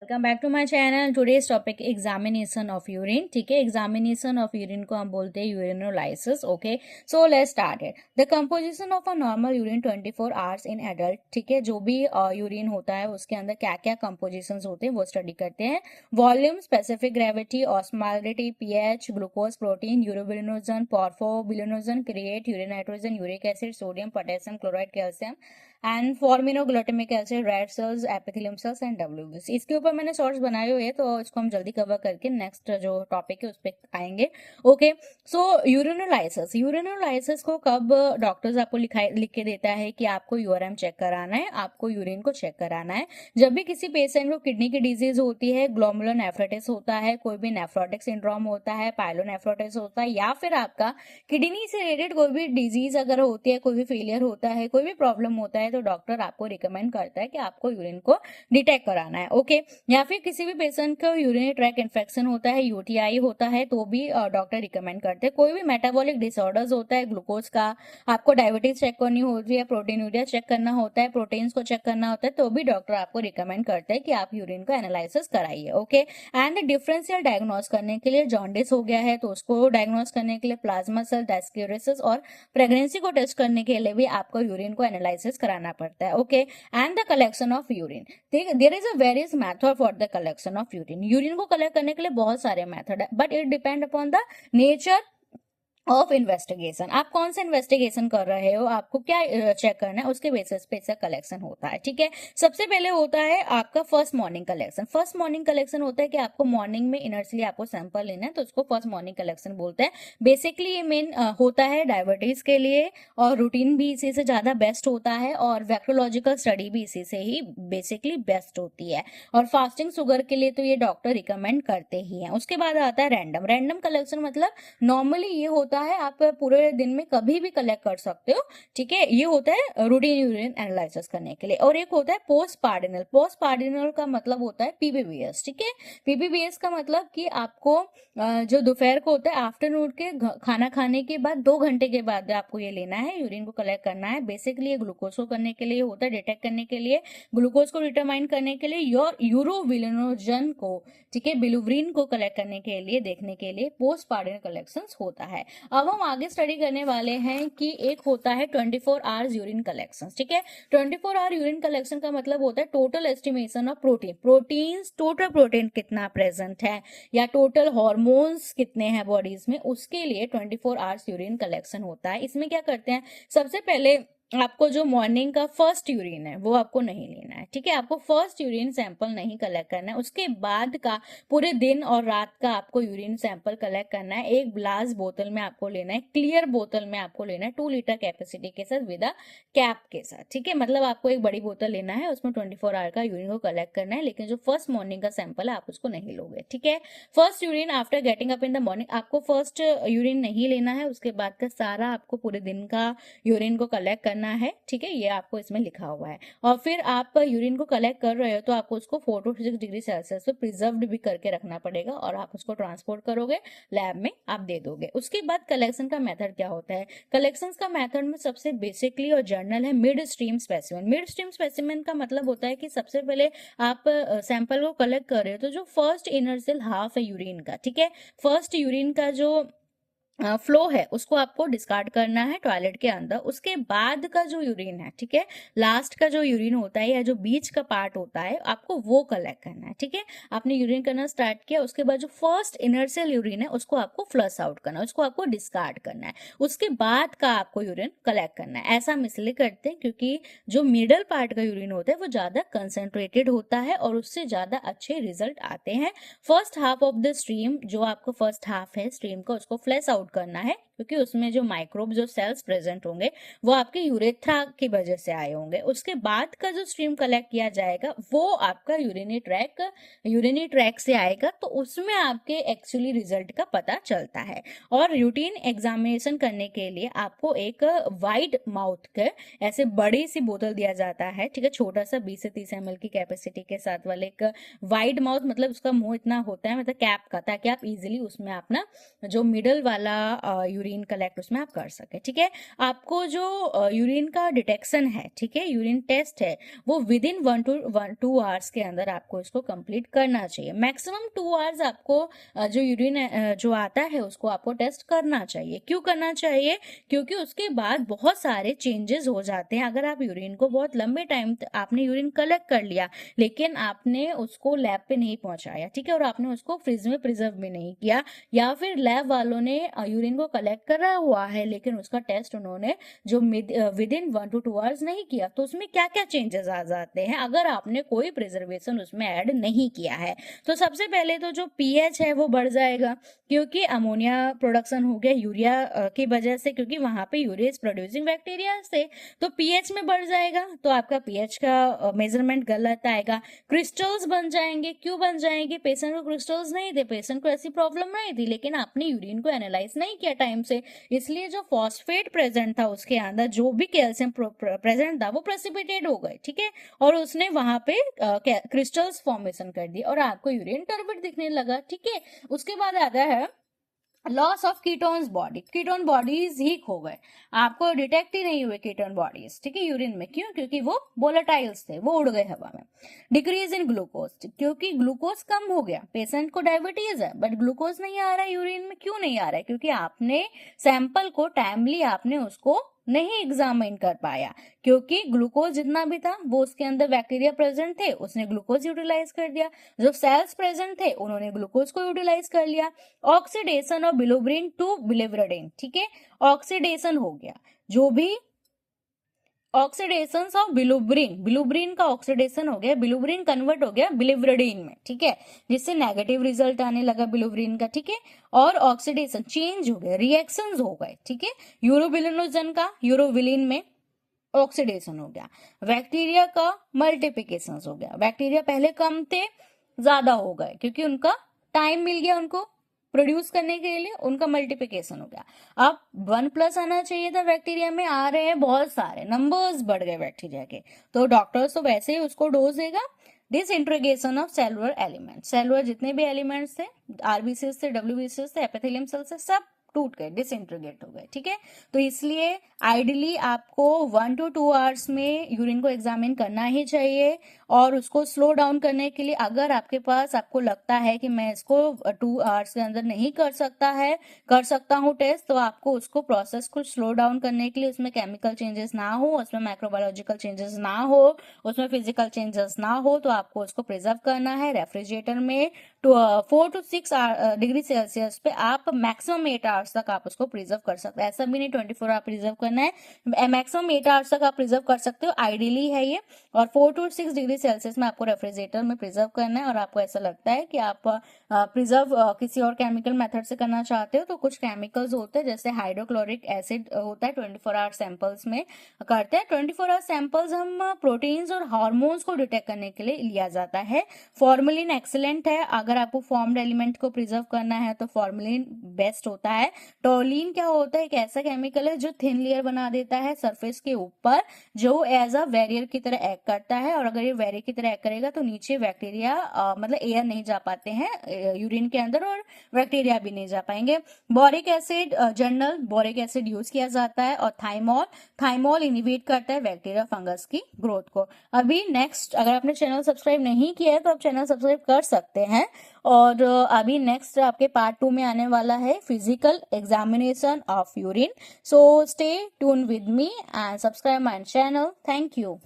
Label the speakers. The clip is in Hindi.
Speaker 1: Welcome back to my channel. Today's topic examination of urine. ठीक है, एग्जामिनेशन ऑफ यूरिन को हम बोलते हैं urinalysis. Okay, so let's start it. The composition of a normal urine 24 hours in adult. ठीक है, जो भी यूरिन होता है उसके अंदर क्या क्या कंपोजिशंस होते हैं वो स्टडी करते हैं। Volume, specific gravity, osmolarity, pH, glucose, protein, urobilinogen, porphobilinogen, create, urine nitrogen, uric acid, sodium, potassium chloride, calcium and formiminoglutamic acid, red cells, epithelium cells and WBC. इसके ऊपर मैंने शॉर्ट्स बनाए हुए हैं तो इसको हम जल्दी कवर करके नेक्स्ट जो टॉपिक है उस पर आएंगे। ओके, सो यूरिनोलाइसिस को कब डॉक्टर्स आपको लिख के देता है कि आपको यूआरएम चेक कराना है, आपको यूरिन को चेक कराना है। जब भी किसी पेशेंट को किडनी की डिजीज होती है, ग्लोमेरुलोनेफ्राइटिस होता है, कोई भी नेफ्रोटिक सिंड्रोम होता है, पाइलोनेफ्राइटिस होता है, या फिर आपका किडनी से रिलेटेड कोई भी डिजीज अगर होती है, कोई भी फेलियर होता है, कोई भी प्रॉब्लम होता है, तो डॉक्टर आपको रिकमेंड करता है कि आपको यूरिन को डिटेक्ट कराना है। ओके, या फिर किसी भी पेशेंट को यूरिनरी ट्रैक इन्फेक्शन होता है, यूटीआई होता है, तो भी डॉक्टर रिकमेंड करते हैं। कोई भी मेटाबॉलिक डिसऑर्डर्स होता है, ग्लूकोज का, आपको डायबिटीज चेक करनी होती है, प्रोटीनूरिया चेक करना होता है, प्रोटीन्स को चेक करना होता है, तो भी डॉक्टर आपको रिकमेंड करते हैं कि आप यूरिन का एनालिसिस कराइए। ओके, एंड डिफरेंशियल डायग्नोस करने के लिए जॉन्डिस हो गया है तो उसको डायग्नोस करने के लिए प्लाज्मा सेल डायस्क्यूरिसिस और प्रेगनेंसी को टेस्ट करने के लिए भी आपको यूरिन को एनालिसिस कराना पड़ता है। Okay, and the collection of urine, there is a various method for the collection of urine. Urine को कलेक्ट करने के लिए बहुत सारे मेथड है, but it depend upon the nature of investigation. आप कौन सा इन्वेस्टिगेशन कर रहे हो, आपको क्या चेक करना है, उसके बेसिस पे इसका कलेक्शन होता है। ठीक है, सबसे पहले होता है आपका first morning collection. First morning collection होता है कि आपको मॉर्निंग में इनर्सली आपको सैंपल लेना है, तो उसको फर्स्ट मॉर्निंग कलेक्शन बोलते हैं। बेसिकली ये मेन होता है डायबिटीज के लिए, और रूटीन भी इसी से ज्यादा बेस्ट होता है, और वैक्टोलॉजिकल स्टडी भी इसी से ही बेसिकली बेस्ट होती है। और फास्टिंग शुगर के लिए तो ये डॉक्टर रिकमेंड करते ही हैं। उसके बाद आता है रैंडम कलेक्शन। मतलब नॉर्मली ये होता है आप पूरे दिन में कभी भी कलेक्ट कर सकते हो। ठीक है, ये होता है रूटीन यूरिन एनालिसिस करने के लिए। और एक होता है पोस्ट पार्डिनल। पोस्ट पार्डिनल का मतलब होता है पीपीबीएस। ठीक है, पीपीबीएस का मतलब कि आपको जो दोपहर को होता है, आफ्टरनून के खाना खाने के बाद 2 घंटे के बाद आपको ये लेना है, यूरिन को कलेक्ट करना है। बेसिकली ये ग्लूकोज को करने के लिए होता है, डिटेक्ट करने के लिए, ग्लूकोज को डिटरमाइन करने के लिए, योर यूरोबिलिनोजन को, ठीक है, बिलुवरिन को कलेक्ट करने के लिए, देखने के लिए पोस्ट पार्डिनल कलेक्शन होता है। अब हम आगे स्टडी करने वाले हैं कि एक होता है 24 आवर्स यूरिन कलेक्शन। ठीक है, 24 आवर यूरिन कलेक्शन का मतलब होता है total estimation of proteins, total protein कितना प्रेजेंट है या टोटल हार्मोन्स कितने हैं बॉडीज में, उसके लिए 24 आवर्स यूरिन कलेक्शन होता है। इसमें क्या करते हैं, सबसे पहले आपको जो मॉर्निंग का फर्स्ट यूरिन है वो आपको नहीं लेना है। ठीक है, आपको फर्स्ट यूरिन सैंपल नहीं कलेक्ट करना है। उसके बाद का पूरे दिन और रात का आपको यूरिन सैंपल कलेक्ट करना है। एक ग्लास बोतल में आपको लेना है, क्लियर बोतल में आपको लेना है, 2 लीटर कैपेसिटी के साथ विद कैप के साथ। ठीक है, मतलब आपको एक बड़ी बोतल लेना है, उसमें 24 आवर का यूरिन को कलेक्ट करना है, लेकिन जो फर्स्ट मॉर्निंग का सैंपल है आप उसको नहीं लोगे। ठीक है, first urine after getting up in the morning, आपको फर्स्ट यूरिन नहीं लेना है। उसके बाद का सारा आपको पूरे दिन का यूरिन को कलेक्ट करना है। ठीक है, ये आपको इसमें लिखा हुआ है। और फिर आप यूरिन को कलेक्ट कर रहे हो तो आपको उसको 4 to 6 डिग्री सेल्सियस पे प्रिजर्व्ड भी करके रखना पड़ेगा, और आप उसको ट्रांसपोर्ट करोगे, लैब में आप दे दोगे। उसके बाद कलेक्शन का मेथड क्या होता है, कलेक्शन का मेथड में सबसे बेसिकली और जर्नल है mid stream specimen. Mid stream specimen का मतलब होता है कि सबसे पहले आप सैंपल को कलेक्ट कर रहे हो तो जो फर्स्ट इनर सेल हाफ है यूरिन का, ठीक है, फर्स्ट यूरिन का जो फ्लो है उसको आपको डिस्कार्ड करना है टॉयलेट के अंदर। उसके बाद का जो यूरिन है, ठीक है, लास्ट का जो यूरिन होता है या जो बीच का पार्ट होता है, आपको वो कलेक्ट करना है। ठीक है, आपने यूरिन करना स्टार्ट किया, उसके बाद जो फर्स्ट इनर्शियल यूरिन है उसको आपको फ्लश आउट करना है, उसको आपको डिस्कार्ड करना है। उसके बाद का आपको यूरिन कलेक्ट करना है। ऐसा हम इसलिए करते हैं क्योंकि जो मिडल पार्ट का यूरिन होता है वो ज्यादा कंसेंट्रेटेड होता है और उससे ज्यादा अच्छे रिजल्ट आते हैं। First half of the stream, जो आपको फर्स्ट हाफ है स्ट्रीम का, उसको फ्लैश आउट करना है, क्योंकि उसमें जो माइक्रोब जो सेल्स प्रेजेंट होंगे वो आपके यूरेथ्रा की वजह से आए होंगे। उसके बाद का जो स्ट्रीम कलेक्ट किया जाएगा वो आपका यूरिनी ट्रैक से आएगा, तो उसमें आपके एक्चुअली रिजल्ट का पता चलता है। और रूटीन एग्जामिनेशन करने के लिए आपको एक वाइड माउथ के ऐसे बड़ी सी बोतल दिया जाता है। ठीक है, छोटा सा 20 से 30 ml की कैपेसिटी के साथ वाले एक वाइड माउथ, मतलब उसका मुंह इतना होता है, मतलब कैप का, ताकि आप इजिली उसमें अपना जो मिडल वाला यूरिन यूरिन कलेक्ट उसमें आप कर सके। ठीक है, आपको जो यूरिन का डिटेक्शन है, ठीक है, यूरिन टेस्ट है, वो विद इन 1 to 2 आवर्स के अंदर आपको इसको कंप्लीट करना चाहिए। मैक्सिमम 2 आवर्स आपको जो यूरिन जो आता है उसको आपको टेस्ट करना चाहिए। क्यों करना चाहिए? क्योंकि उसके बाद बहुत सारे चेंजेस हो जाते हैं। अगर आप यूरिन को बहुत लंबे टाइम आपने यूरिन कलेक्ट कर लिया लेकिन आपने उसको लैब पे नहीं पहुंचाया, ठीक है, और आपने उसको फ्रिज में प्रिजर्व भी नहीं किया, या फिर लैब वालों ने यूरिन को कलेक्ट करा हुआ है लेकिन उसका टेस्ट उन्होंने जो विद इन 1 to 2 आवर्स नहीं किया, तो उसमें क्या क्या चेंजेस आ जाते हैं अगर आपने कोई प्रिजर्वेशन उसमें ऐड नहीं किया है। तो सबसे पहले तो जो पीएच है वो बढ़ जाएगा, क्योंकि अमोनिया प्रोडक्शन हो गया यूरिया की वजह से, क्योंकि वहां पे यूरिया इज प्रोड्यूसिंग बैक्टीरिया से, तो पीएच में बढ़ जाएगा, तो आपका पीएच का मेजरमेंट गलत आएगा। क्रिस्टल्स बन जाएंगे। क्यों बन जाएंगे? पेशेंट को क्रिस्टल्स नहीं थे, पेशेंट को ऐसी प्रॉब्लम नहीं थी, लेकिन आपने यूरिन को एनालाइज नहीं किया टाइम से, इसलिए जो फॉस्फेट प्रेजेंट था उसके अंदर, जो भी कैल्शियम प्रेजेंट था वो प्रेसिपिटेट हो गए, ठीक है, और उसने वहां पे क्रिस्टल्स फॉर्मेशन कर दी और आपको यूरिन टर्बिड दिखने लगा। ठीक है, उसके बाद आता है loss of ketones body. Ketone bodies ही खो गए, आपको डिटेक्ट ही नहीं हुए कीटोन बॉडीज, ठीक है, यूरिन में। क्यों? क्योंकि वो वोलेटाइल्स थे, वो उड़ गए हवा में। डिक्रीज इन ग्लूकोज, क्योंकि ग्लूकोज कम हो गया। पेशेंट को डायबिटीज है बट ग्लूकोज नहीं आ रहा है यूरिन में। क्यों नहीं आ रहा है? क्योंकि आपने सैंपल को टाइमली आपने उसको नहीं एग्जामिन कर पाया, क्योंकि ग्लूकोज जितना भी था वो उसके अंदर बैक्टीरिया प्रेजेंट थे, उसने ग्लूकोज यूटिलाइज कर दिया। जो सेल्स प्रेजेंट थे उन्होंने ग्लूकोज को यूटिलाइज कर लिया। ऑक्सीडेशन ऑफ बिलोब्रिन टू बिलिवरडिन, ठीक है, ऑक्सीडेशन हो गया। जो भी ऑक्सीडेशन ऑफ बिलुब्रिन, बिलुब्रिन का ऑक्सीडेशन हो गया, बिलुब्रिन कन्वर्ट हो गया बिलिवरडिन में, ठीक है, जिससे नेगेटिव रिजल्ट आने लगा बिलुब्रिन का, ठीक है, और ऑक्सीडेशन चेंज हो गया, रिएक्शंस हो गए, ठीक है। यूरोबिलिनोजन का यूरोविलिन में ऑक्सीडेशन हो गया। बैक्टीरिया का मल्टीप्लिकेशन हो गया, बैक्टीरिया पहले कम थे ज्यादा हो गए क्योंकि उनका टाइम मिल गया उनको प्रोड्यूस करने के लिए, उनका मल्टीप्लिकेशन हो गया। अब 1+ आना चाहिए था, बैक्टीरिया में आ रहे हैं बहुत सारे, नंबर्स बढ़ गए बैक्टीरिया के, तो डॉक्टर्स तो वैसे ही उसको डोज देगा। Disintegration of cellular element, cellular जितने भी एलिमेंट्स थे, आरबीसी से, डब्ल्यूबीसी से, एपिथेलियम सेल से, सब टूट गए, डिसइंटीग्रेट हो गए, ठीक है। तो इसलिए आइडियली आपको 1 to 2 आवर्स में यूरिन को एग्जामिन करना ही चाहिए, और उसको स्लो डाउन करने के लिए अगर आपके पास, आपको लगता है कि मैं इसको 2 आवर्स के अंदर नहीं कर सकता हूँ टेस्ट, तो आपको उसको प्रोसेस को स्लो डाउन करने के लिए उसमें केमिकल चेंजेस ना हो, उसमें माइक्रोबायोलॉजिकल चेंजेस ना हो, उसमें फिजिकल चेंजेस ना हो, तो आपको उसको प्रिजर्व करना है रेफ्रिजरेटर में 4 to 6 डिग्री सेल्सियस पे। आप मैक्सिमम 8 आवर्स तक आप उसको प्रिजर्व कर सकते हैं, ऐसा भी नहीं 24 आवर प्रिजर्व करना है, मैक्सिमम 8 आवर्स तक आप प्रिजर्व कर सकते हो, आइडियली है ये। और 4 to 6 डिग्री सेल्सियस में आपको रेफ्रिजरेटर में प्रिजर्व करना है, और आपको ऐसा लगता है कि आप प्रिजर्व किसी और केमिकल मेथड से करना चाहते हो, तो कुछ केमिकल्स होते हैं जैसे हाइड्रोक्लोरिक एसिड होता है, 24 आवर सैंपल्स में करते हैं। 24 आवर सैंपल्स हम प्रोटीन्स और हार्मोन्स को डिटेक्ट करने के लिए लिया जाता है। फॉर्मेलिन एक्सीलेंट है, अगर आपको फॉर्म्ड एलिमेंट को प्रिजर्व करना है तो फॉर्मेलिन बेस्ट होता है। टोलिन क्या होता है? एक ऐसा केमिकल है जो थिन लेयर बना देता है सरफेस के ऊपर, जो एज अ बैरियर की तरह एक्ट करता है, और अगर ये बैरियर की तरह एक्ट करेगा तो नीचे बैक्टीरिया मतलब एयर नहीं जा पाते हैं यूरिन के अंदर, और बैक्टीरिया भी नहीं जा पाएंगे। Boric acid, general boric acid use किया जाता है, और थाइमोल इनिबिट करता है बैक्टीरिया फंगस की ग्रोथ को। अभी नेक्स्ट, अगर आपने चैनल सब्सक्राइब नहीं किया है तो आप चैनल सब्सक्राइब कर सकते हैं। और अभी नेक्स्ट आपके पार्ट 2 में आने वाला है physical examination of urine. So stay tune with me and subscribe my channel. Thank you.